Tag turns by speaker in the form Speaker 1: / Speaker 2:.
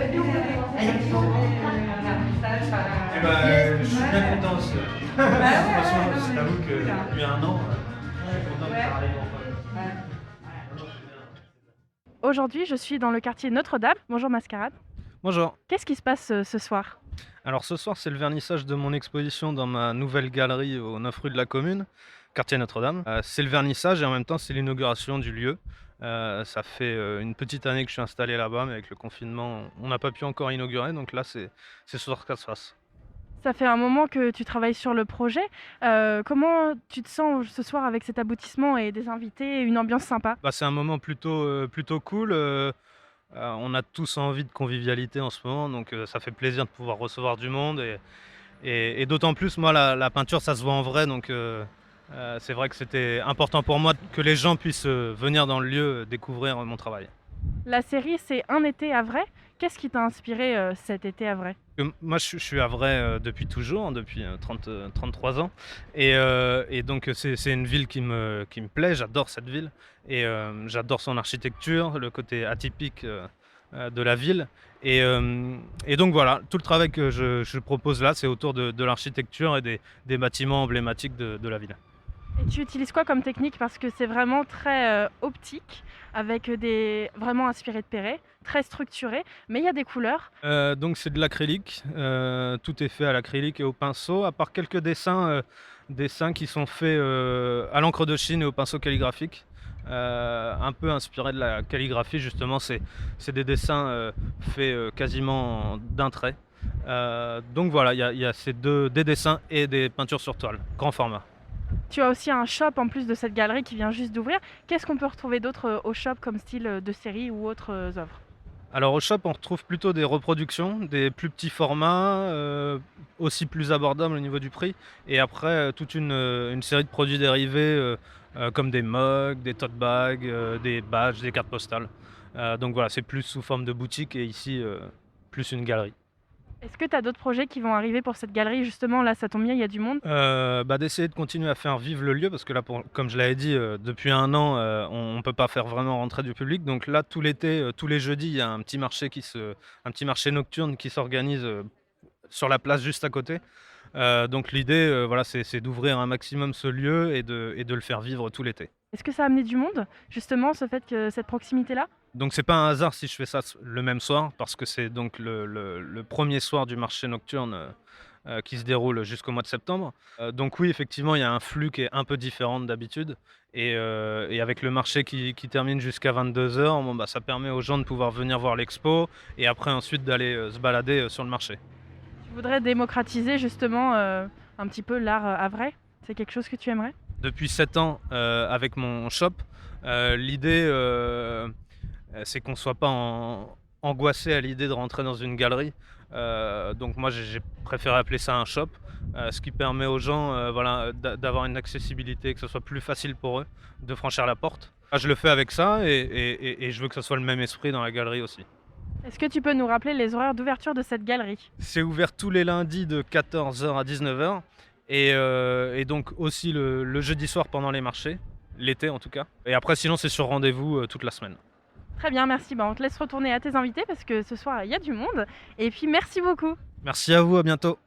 Speaker 1: Eh ben, je suis bien content aussi. Franchement, je t'avoue que depuis un an, je suis content que ça arrive enfin.
Speaker 2: Aujourd'hui, je suis dans le quartier Notre-Dame. Bonjour Mascarade.
Speaker 1: Bonjour.
Speaker 2: Qu'est-ce qui se passe ce soir?
Speaker 1: Alors ce soir, c'est le vernissage de mon exposition dans ma nouvelle galerie au 9 rue de la Commune, quartier Notre-Dame. C'est le vernissage et en même temps, c'est l'inauguration du lieu. Ça fait une petite année que je suis installé là-bas, mais avec le confinement, on n'a pas pu encore inaugurer. Donc là, c'est ce soir que ça se passe.
Speaker 2: Ça fait un moment que tu travailles sur le projet. Comment tu te sens ce soir avec cet aboutissement et des invités et une ambiance sympa?
Speaker 1: Bah, c'est un moment plutôt cool. On a tous envie de convivialité en ce moment, donc ça fait plaisir de pouvoir recevoir du monde et d'autant plus, moi, la peinture, ça se voit en vrai, donc c'est vrai que c'était important pour moi que les gens puissent venir dans le lieu découvrir mon travail.
Speaker 2: La série, c'est Un été à Vrai. Qu'est-ce qui t'a inspiré cet été à Vrai?
Speaker 1: Moi, je suis à Vrai depuis toujours, hein, depuis 33 ans, et donc c'est une ville qui me plaît. J'adore cette ville et j'adore son architecture, le côté atypique de la ville, et donc voilà, tout le travail que je propose là, c'est autour de l'architecture et des bâtiments emblématiques de la ville.
Speaker 2: Et tu utilises quoi comme technique? Parce que c'est vraiment très optique, avec des vraiment inspiré de Perret, très structuré, mais il y a des couleurs.
Speaker 1: Donc c'est de l'acrylique, tout est fait à l'acrylique et au pinceau, à part quelques dessins qui sont faits à l'encre de Chine et au pinceau calligraphique, un peu inspirés de la calligraphie justement. C'est des dessins faits quasiment d'un trait. Donc voilà, il y a des dessins et des peintures sur toile, grand format.
Speaker 2: Tu as aussi un shop en plus de cette galerie qui vient juste d'ouvrir. Qu'est-ce qu'on peut retrouver d'autre au shop comme style de série ou autres œuvres?
Speaker 1: Alors au shop, on retrouve plutôt des reproductions, des plus petits formats, aussi plus abordables au niveau du prix, et après toute une série de produits dérivés, comme des mugs, des tote bags, des badges, des cartes postales. Donc voilà, c'est plus sous forme de boutique et ici, plus une galerie.
Speaker 2: Est-ce que tu as d'autres projets qui vont arriver pour cette galerie? Justement, là, ça tombe bien, il y a du monde.
Speaker 1: Bah, d'essayer de continuer à faire vivre le lieu parce que là, comme je l'avais dit, depuis un an, on peut pas faire vraiment rentrer du public. Donc là, tout l'été, tous les jeudis, il y a un petit marché nocturne qui s'organise, sur la place juste à côté. Donc l'idée, voilà, c'est d'ouvrir un maximum ce lieu et de le faire vivre tout l'été.
Speaker 2: Est-ce que ça a amené du monde, justement, ce fait que cette proximité-là?
Speaker 1: Donc c'est pas un hasard si je fais ça le même soir, parce que c'est donc le 1er soir du marché nocturne, qui se déroule jusqu'au mois de septembre. Donc oui, effectivement, il y a un flux qui est un peu différent d'habitude, et avec le marché qui termine jusqu'à 22 h, bon, bah, ça permet aux gens de pouvoir venir voir l'expo et après ensuite d'aller se balader sur le marché.
Speaker 2: Tu voudrais démocratiser, justement, un petit peu l'art à vrai? C'est quelque chose que tu aimerais?
Speaker 1: Depuis 7 ans, avec mon shop, l'idée, c'est qu'on ne soit pas angoissé à l'idée de rentrer dans une galerie. Donc moi, j'ai préféré appeler ça un shop, ce qui permet aux gens, voilà, d'avoir une accessibilité, que ce soit plus facile pour eux de franchir la porte. Ah, je le fais avec ça, et je veux que ce soit le même esprit dans la galerie aussi.
Speaker 2: Est-ce que tu peux nous rappeler les horaires d'ouverture de cette galerie?
Speaker 1: C'est ouvert tous les lundis de 14 h à 19 h, et donc aussi le jeudi soir pendant les marchés, l'été en tout cas. Et après, sinon, c'est sur rendez-vous toute la semaine.
Speaker 2: Très bien, merci. Bah, on te laisse retourner à tes invités parce que ce soir, il y a du monde. Et puis, merci beaucoup.
Speaker 1: Merci à vous, à bientôt.